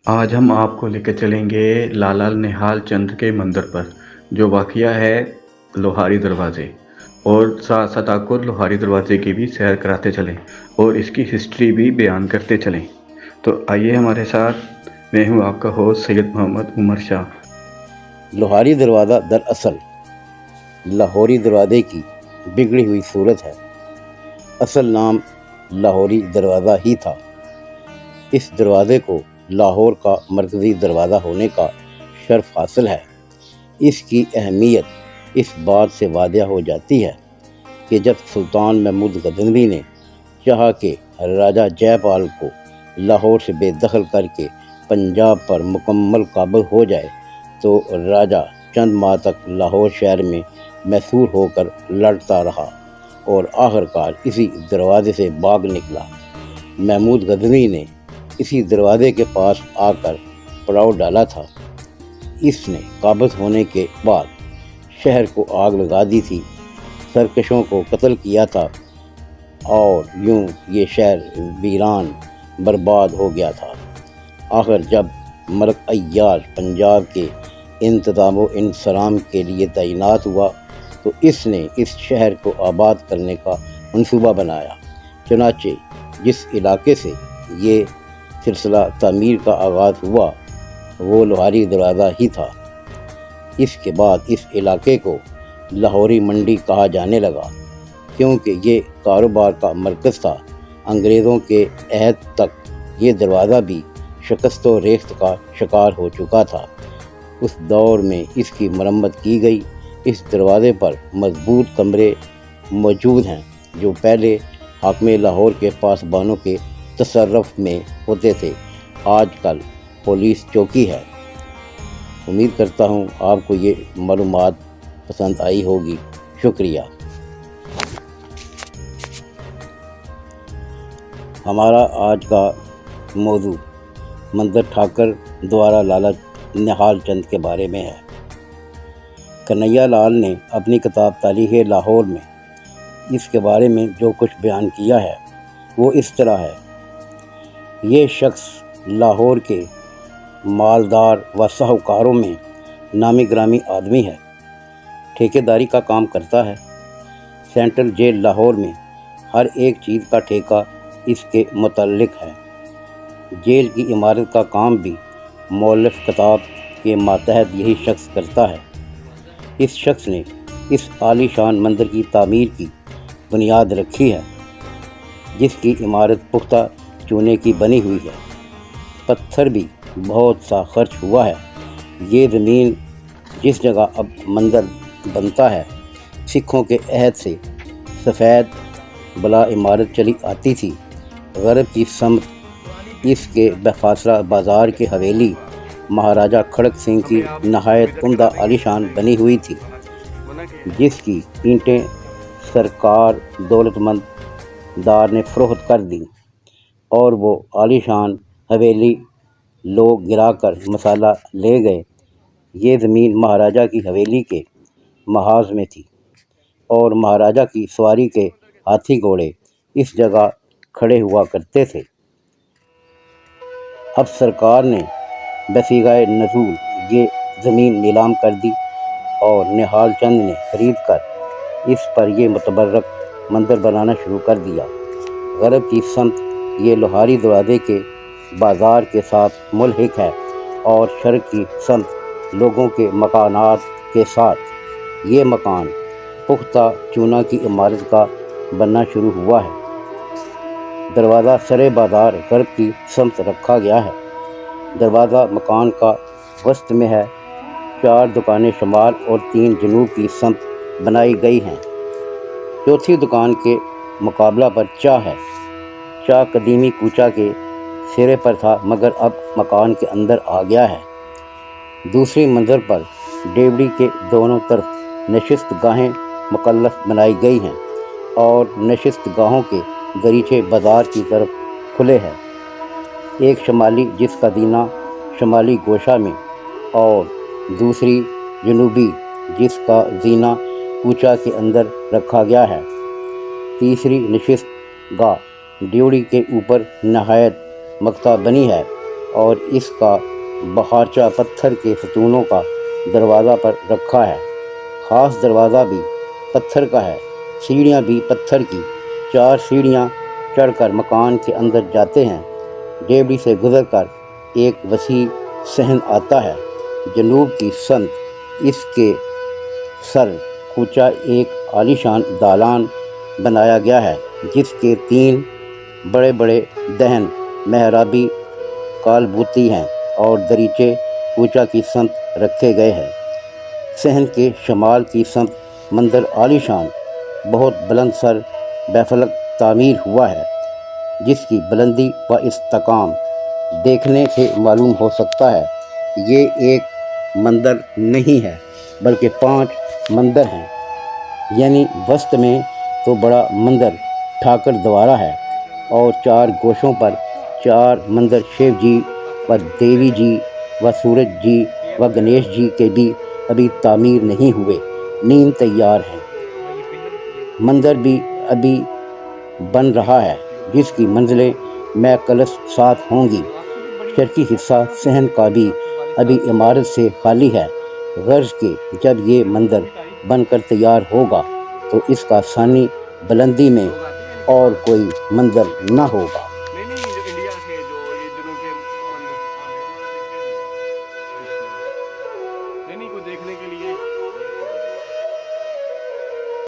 آج ہم آپ کو لے کے چلیں گے لالا نہال چند کے مندر پر، جو واقعہ ہے لوہاری دروازے، اور ساتھ ساتھ آپ کو لوہاری دروازے کی بھی سیر کراتے چلیں اور اس کی ہسٹری بھی بیان کرتے چلیں۔ تو آئیے ہمارے ساتھ، میں ہوں آپ کا ہوسٹ سید محمد عمر شاہ۔ لوہاری دروازہ دراصل لاہوری دروازے کی بگڑی ہوئی صورت ہے۔ اصل نام لاہوری دروازہ ہی تھا۔ اس دروازے کو لاہور کا مرکزی دروازہ ہونے کا شرف حاصل ہے۔ اس کی اہمیت اس بات سے واضح ہو جاتی ہے کہ جب سلطان محمود غزنوی نے چاہا کہ راجہ جے پال کو لاہور سے بے دخل کر کے پنجاب پر مکمل قابض ہو جائے تو راجہ چند ماہ تک لاہور شہر میں محصور ہو کر لڑتا رہا اور آخرکار اسی دروازے سے بھاگ نکلا۔ محمود غزنوی نے اسی دروازے کے پاس آ کر پڑاؤ ڈالا تھا۔ اس نے قابض ہونے کے بعد شہر کو آگ لگا دی تھی، سرکشوں کو قتل کیا تھا اور یوں یہ شہر ویران برباد ہو گیا تھا۔ آخر جب ملک عیاش پنجاب کے انتظام و انصرام کے لیے تعینات ہوا تو اس نے اس شہر کو آباد کرنے کا منصوبہ بنایا۔ چنانچہ جس علاقے سے یہ سلسلہ تعمیر کا آغاز ہوا وہ لوہاری دروازہ ہی تھا۔ اس کے بعد اس علاقے کو لاہوری منڈی کہا جانے لگا، کیونکہ یہ کاروبار کا مرکز تھا۔ انگریزوں کے عہد تک یہ دروازہ بھی شکست و ریخت کا شکار ہو چکا تھا۔ اس دور میں اس کی مرمت کی گئی۔ اس دروازے پر مضبوط کمرے موجود ہیں جو پہلے حاکم لاہور کے پاسبانوں کے تصرف میں ہوتے تھے، آج کل پولیس چوکی ہے۔ امید کرتا ہوں آپ کو یہ معلومات پسند آئی ہوگی۔ شکریہ۔ ہمارا آج کا موضوع مندر ٹھاکر دوارا لالا نہال چند کے بارے میں ہے۔ کنہیا لال نے اپنی کتاب تاریخ لاہور میں اس کے بارے میں جو کچھ بیان کیا ہے وہ اس طرح ہے۔ یہ شخص لاہور کے مالدار و ساہوکاروں میں نامی گرامی آدمی ہے۔ ٹھیکیداری کا کام کرتا ہے۔ سینٹرل جیل لاہور میں ہر ایک چیز کا ٹھیکہ اس کے متعلق ہے۔ جیل کی عمارت کا کام بھی مؤلف کتاب کے ماتحت یہی شخص کرتا ہے۔ اس شخص نے اس عالی شان مندر کی تعمیر کی بنیاد رکھی ہے، جس کی عمارت پختہ چونے کی بنی ہوئی ہے۔ پتھر بھی بہت سا خرچ ہوا ہے۔ یہ زمین جس جگہ اب مندر بنتا ہے، سکھوں کے عہد سے سفید بلا عمارت چلی آتی تھی۔ غرب کی سمت اس کے بفاصلہ بازار کی حویلی مہاراجہ کھڑک سنگھ کی نہایت عمدہ عالی شان بنی ہوئی تھی، جس کی اینٹیں سرکار دولت مند دار نے فروخت کر دیں اور وہ عالی شان حویلی لوگ گرا کر مسالہ لے گئے۔ یہ زمین مہاراجہ کی حویلی کے محاذ میں تھی اور مہاراجہ کی سواری کے ہاتھی گھوڑے اس جگہ کھڑے ہوا کرتے تھے۔ اب سرکار نے بصیغہ نزول یہ زمین نیلام کر دی اور نہال چند نے خرید کر اس پر یہ متبرک مندر بنانا شروع کر دیا۔ غرب کی سمت یہ لوہاری دروازے کے بازار کے ساتھ ملحق ہے اور شرق کی سمت لوگوں کے مکانات کے ساتھ یہ مکان پختہ چونا کی عمارت کا بننا شروع ہوا ہے۔ دروازہ سرے بازار غرب کی سمت رکھا گیا ہے۔ دروازہ مکان کا وسط میں ہے۔ 4 دکانیں شمال اور 3 جنوب کی سمت بنائی گئی ہیں۔ چوتھی دکان کے مقابلہ پر چاہ ہے۔ چاہ قدیمی کوچہ کے سرے پر تھا مگر اب مکان کے اندر آ گیا ہے۔ دوسری منزل پر ڈیوڑی کے دونوں طرف نشست گاہیں مقلف بنائی گئی ہیں اور نشست گاہوں کے دریچے بازار کی طرف کھلے ہیں، ایک شمالی جس کا زینہ شمالی گوشہ میں اور دوسری جنوبی جس کا زینہ کوچہ کے اندر رکھا گیا ہے۔ تیسری نشست گاہ ڈیوڑی کے اوپر نہایت مقطع بنی ہے اور اس کا بہارچہ پتھر کے ستونوں کا دروازہ پر رکھا ہے۔ خاص دروازہ بھی پتھر کا ہے، سیڑھیاں بھی پتھر کی، 4 سیڑھیاں چڑھ کر مکان کے اندر جاتے ہیں۔ ڈیوڑی سے گزر کر ایک وسیع صحن آتا ہے۔ جنوب کی سمت اس کے سر کوچہ ایک عالیشان دالان بنایا گیا ہے، جس کے 3 بڑے بڑے دہن محرابی کالبوتی ہیں اور دریچے کوچہ کی سمت رکھے گئے ہیں۔ صحن کے شمال کی سمت مندر عالیشان بہت بلند سر بیفلک تعمیر ہوا ہے، جس کی بلندی و استحکام دیکھنے سے معلوم ہو سکتا ہے کہ یہ ایک مندر نہیں ہے بلکہ 5 مندر ہیں، یعنی وسط میں تو بڑا مندر ٹھاکر دوارا ہے اور 4 گوشوں پر 4 مندر شیو جی و دیوی جی و سورج جی و گنیش جی کے بھی ابھی تعمیر نہیں ہوئے، نیم تیار ہیں۔ مندر بھی ابھی بن رہا ہے، جس کی منزلیں میں کلش 7 ہوں گی۔ شرقی حصہ صحن کا بھی ابھی عمارت سے خالی ہے، غرض کہ جب یہ مندر بن کر تیار ہوگا تو اس کا ثانی بلندی میں اور کوئی مندر نہ ہوگا۔